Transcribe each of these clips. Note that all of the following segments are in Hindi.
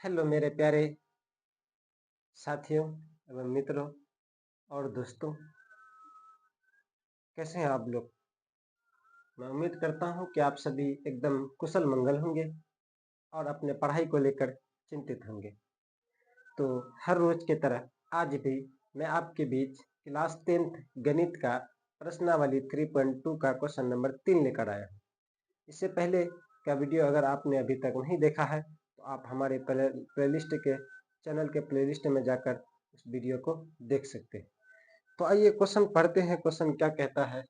हेलो मेरे प्यारे साथियों एवं मित्रों और दोस्तों, कैसे हैं आप लोग। मैं उम्मीद करता हूं कि आप सभी एकदम कुशल मंगल होंगे और अपने पढ़ाई को लेकर चिंतित होंगे। तो हर रोज की तरह आज भी मैं आपके बीच क्लास 10th गणित का प्रश्नावली 3.2 का क्वेश्चन नंबर 3 लेकर आया हूं। इससे पहले का वीडियो अगर आपने अभी तक नहीं देखा है तो आप हमारे प्लेलिस्ट के चैनल के प्लेलिस्ट में जाकर उस वीडियो को देख सकते हैं। तो आइए क्वेश्चन पढ़ते हैं। क्वेश्चन क्या कहता है,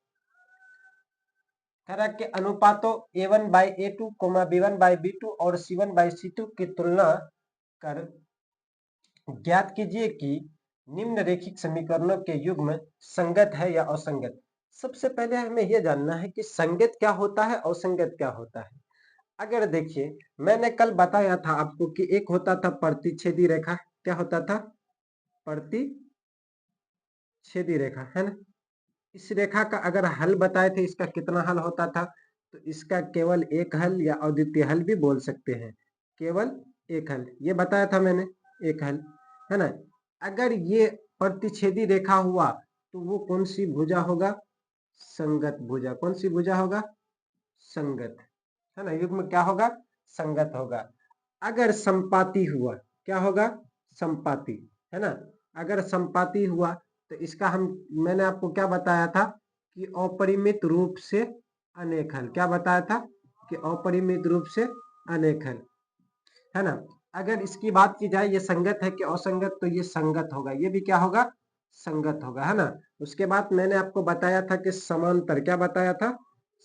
कह रहा है कि अनुपातों a1/a2, b1/b2 और c1/c2 की तुलना कर ज्ञात कीजिए कि निम्न रैखिक समीकरणों के युग्म संगत है या असंगत। सबसे पहले हमें यह जानना है कि संगत क्या होता है और असंगत क्या होता है। अगर देखिए, मैंने कल बताया था आपको कि एक होता था प्रतिच्छेदी रेखा। क्या होता था? प्रतिच्छेदी रेखा, है ना। इस रेखा का अगर हल बताए थे, इसका कितना हल होता था, तो इसका केवल एक हल या अद्वितीय हल भी बोल सकते हैं। केवल एक हल, ये बताया था मैंने, एक हल, है ना। अगर ये प्रतिच्छेदी रेखा हुआ तो वो कौन सी भुजा होगा? संगत भुजा। कौन सी भुजा होगा? संगत, है ना। युग्म क्या होगा? संगत होगा। अगर संपाती हुआ, क्या होगा? संपाती, है ना। अगर संपाती हुआ तो इसका मैंने आपको क्या बताया था कि अपरिमित रूप से अनेक हल। क्या बताया था? कि अपरिमित रूप से अनेक हल, है ना। अगर इसकी बात की जाए ये संगत है कि असंगत, तो ये संगत होगा। ये भी क्या होगा? संगत होगा, है ना। उसके बाद मैंने आपको बताया था कि समांतर। क्या बताया था?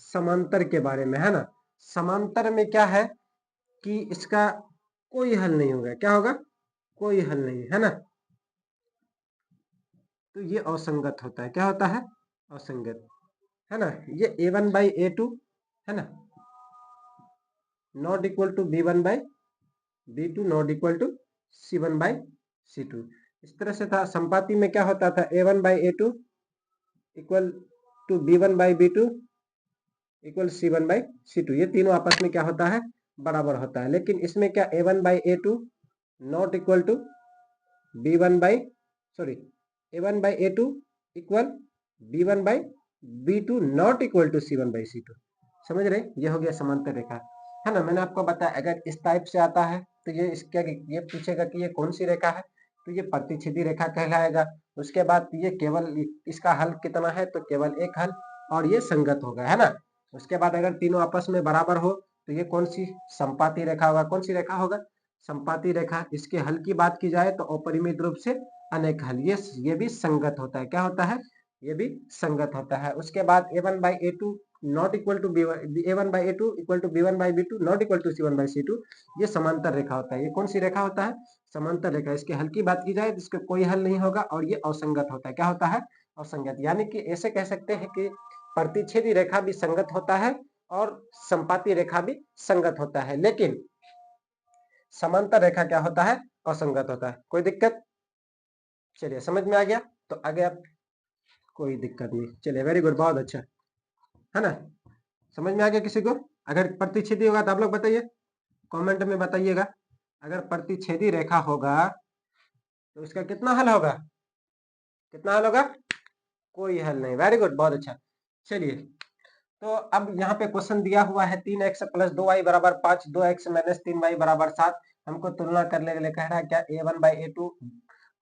समांतर के बारे में, है ना। समांतर में क्या है कि इसका कोई हल नहीं होगा। क्या होगा? कोई हल नहीं, है ना। तो ये असंगत होता है। क्या होता है? असंगत, है ना। ये a1/a2, है ना, not equal to b1/b2, not equal to c1/c2। इस तरह से था। संपाती में क्या होता था? a1/a2 equal to b1/b2 equal c1/c2। ये तीनों आपस में क्या होता है? बराबर होता है। लेकिन इसमें क्या a1/a2 not equal to a1/a2 equal b1/b2 not equal to c1/c2। समझ रहे? ये हो गया समांतर रेखा, है ना। मैंने आपको बताया अगर इस टाइप से आता है तो ये पूछेगा कि ये कौन सी रेखा है, तो ये प्रतिच्छेदी रेखा कहलाएगा। उसके बाद ये केवल इसका हल कितना है, तो केवल एक हल, और ये संगत होगा, है ना। उसके बाद अगर तीनों आपस में बराबर हो तो ये कौन सी? संपाती रेखा होगा। कौन सी रेखा होगा? संपाती रेखा। इसके हल की बात की जाए तो अपरिमित रूप से अनेक हल, ये भी संगत होता है। क्या होता है? ये भी संगत होता है। उसके बाद a1/a2 not equal to a1/a2 equal to b1/b2 not equal to c1/c2। ये समांतर रेखा होता है। ये कौन सी रेखा होता है? समांतर रेखा। इसके हल की बात की जाए तो इसका कोई हल नहीं होगा और ये असंगत होता है। क्या होता है? असंगत। यानी कि ऐसे कह सकते हैं कि प्रतिच्छेदी रेखा भी संगत होता है और संपाती रेखा भी संगत होता है, लेकिन समांतर रेखा क्या होता है? असंगत होता है। कोई दिक्कत? चलिए, समझ में आ गया। तो आगे आप, कोई दिक्कत नहीं। चलिए, वेरी गुड, बहुत अच्छा, है ना। समझ में आ गया किसी को? अगर प्रतिच्छेदी होगा तो आप लोग बताइए, कमेंट में बताइएगा। अगर प्रतिच्छेदी रेखा होगा तो इसका कितना हल होगा? कितना हल होगा? कोई हल नहीं। वेरी गुड, बहुत अच्छा। चलिए, तो अब यहाँ पे क्वेश्चन दिया हुआ है 3x प्लस 2y बराबर 5, 2x माइनस 3y बराबर 7। हमको तुलना करने के लिए कह रहा है क्या? a1/a2,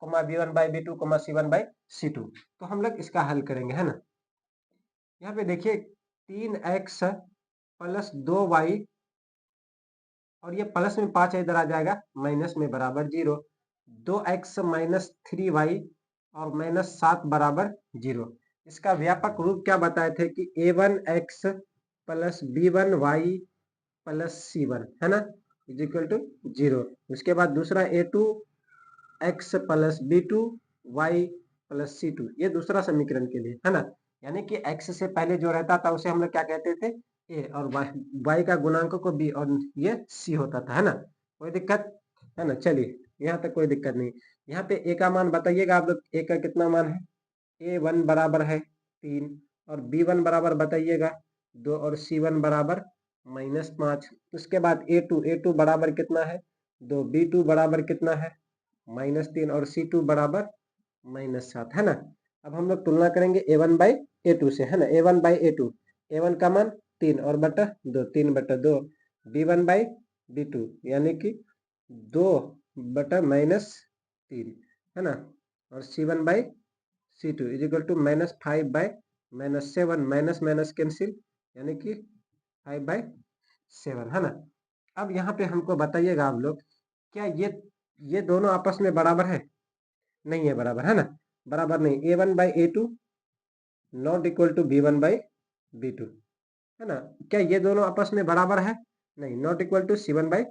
b1/b2, c1/c2। तो हम लोग इसका हल करेंगे, है ना। यहाँ पे देखिए 3x प्लस 2y, और ये प्लस में 5 इधर आ जाएगा, माइनस में बराबर 0। 2x माइनस 3y और माइनस 7 बराबर 0। इसका व्यापक रूप क्या बताए थे कि a1x plus b1y plus c1, है ना, इज इक्वल टू 0। उसके बाद दूसरा a2x plus b2y plus c2, ये दूसरा समीकरण के लिए, है ना। यानी कि x से पहले जो रहता था उसे हम लोग क्या कहते थे? a, और y का गुणांक को b, और ये c होता था, है ना। कोई दिक्कत है ना? चलिए, यहाँ तक कोई दिक्कत नहीं। यहाँ पे a का मान बताइएगा आप लोग, a का कितना मान है? a1 बराबर है 3, और b1 बराबर बताइएगा 2, और c1 बराबर -5। उसके बाद a2 बराबर कितना है? 2, B2 बराबर कितना है -3 और C2 बराबर -7 है ना। अब हम लोग तुलना करेंगे A1 बाई A2 से है ना। A1 बाई A2, A1 का मान 3 और बटा 2, 3/2, B1 बाई B2 यानी कि 2 बटा -3 है ना। और C1 by C2 is equal to -5 by -7, minus minus cancel यानी कि 5/7 है ना। अब यहाँ पे हमको बताइएगा आप लोग, क्या ये दोनों आपस में बराबर है? नहीं है बराबर, है ना। बराबर नहीं। A1 by A2 not equal to B1 by B2 है ना। क्या ये दोनों आपस में बराबर है? नहीं, not equal to C1 by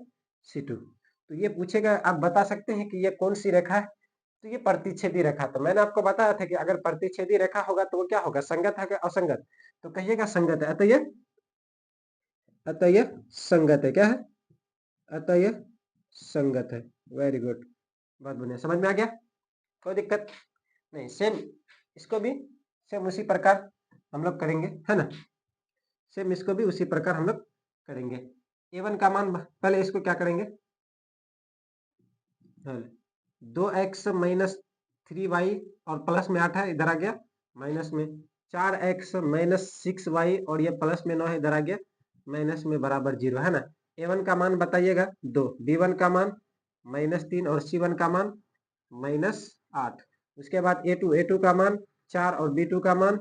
C2। तो ये पूछेगा, आप बता सकते हैं कि ये कौन सी रेखा है? तो ये प्रतिच्छेदी रेखा। तो मैंने आपको बताया था कि अगर प्रतिच्छेदी रेखा होगा तो वो क्या होगा, संगत है क्या असंगत? तो कहिएगा संगत है। अतः ये संगत है। क्या है? अतः ये संगत है। वेरी गुड, बहुत बढ़िया, समझ में आ गया, कोई दिक्कत नहीं। सेम इसको भी सेम उसी प्रकार हम लोग करेंगे, है ना। सेम इसको भी उसी प्रकार हम लोग करेंगे। A1 का मान, पहले इसको क्या करेंगे, 2x माइनस 3y और प्लस में 8 है, इधर आ गया माइनस में 4x माइनस 6y और ये प्लस में 9 है, इधर आ गया माइनस में, बराबर 0 है ना। A1 का मान बताइएगा 2, B1 का मान -3 और C1 का मान -8। उसके बाद A2 का मान 4 और B2 का मान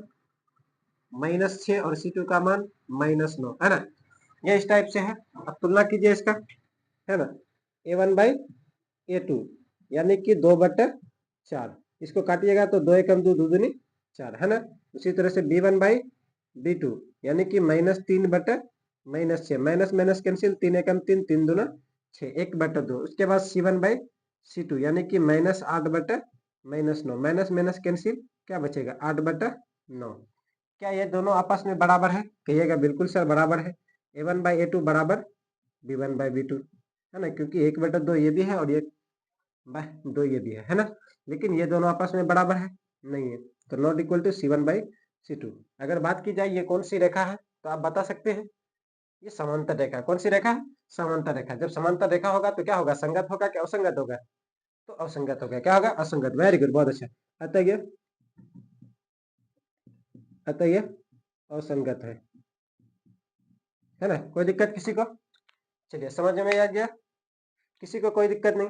-6 और C2 का मान -9 है ना। ये इस टाइप से है। अब तुलना कीजिए इसका, है ना। A1 बाई A2 यानी कि 2/4, इसको काटिएगा तो 2 एकम 2, 2 दूनी 4 है ना। उसी तरह से B1 बाई B2 यानी कि -3/-6, माइनस माइनस कैंसिल, 3 एकम 3, 3 दूना 6, 1/2। उसके बाद C1 बाई C2 यानी कि -8/-9, माइनस माइनस कैंसिल, क्या बचेगा 8/9। क्या ये दोनों आपस में बराबर है? कहिएगा बिल्कुल सर बराबर है। A1 बाई A2 बराबर B1 बाई B2 है ना, क्योंकि 1/2 ये भी है और 1/2 ये भी है ना। लेकिन ये दोनों आपस में बराबर है नहीं है, तो not equal to C1 by C2। अगर बात की जाए ये कौन सी रेखा है, तो आप बता सकते हैं ये समांतर रेखा है। कौन सी रेखा है? समांतर रेखा। जब समांतर रेखा होगा तो क्या होगा, संगत होगा क्या असंगत होगा? तो असंगत होगा। क्या होगा? असंगत। वेरी गुड, बहुत अच्छा। अतः ये असंगत है ना। कोई दिक्कत किसी को? चलिए, समझ में आ गया किसी को? कोई दिक्कत नहीं।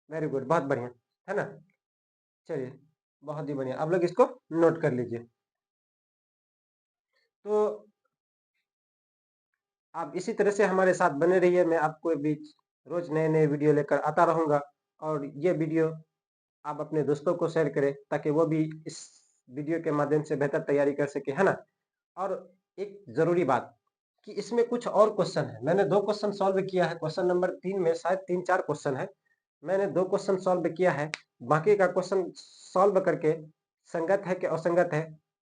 वेरी गुड, बहुत बढ़िया, है ना। चलिए, बहुत ही बढ़िया, आप लोग इसको नोट कर लीजिए। तो आप इसी तरह से हमारे साथ बने रहिए। मैं आपको बीच रोज नए नए वीडियो लेकर आता रहूंगा, और ये वीडियो आप अपने दोस्तों को शेयर करें ताकि वो भी इस वीडियो के माध्यम से बेहतर तैयारी कर सके, है ना। और एक जरूरी बात कि इसमें कुछ और क्वेश्चन है। मैंने 2 क्वेश्चन सॉल्व किया है। क्वेश्चन नंबर 3 में शायद 3-4 क्वेश्चन है। मैंने 2 क्वेश्चन सॉल्व किया है। बाकी का क्वेश्चन सॉल्व करके संगत है कि असंगत है,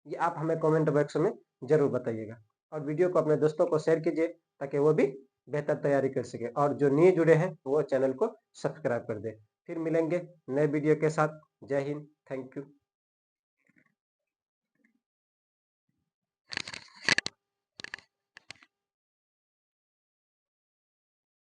ये आप हमें कमेंट बॉक्स में जरूर बताइएगा। और वीडियो को अपने दोस्तों को शेयर कीजिए ताकि वो भी बेहतर तैयारी कर सके। और जो नए जुड़े हैं वो चैनल को सब्सक्राइब कर दे। फिर मिलेंगे नए वीडियो के साथ। जय हिंद, थैंक यू।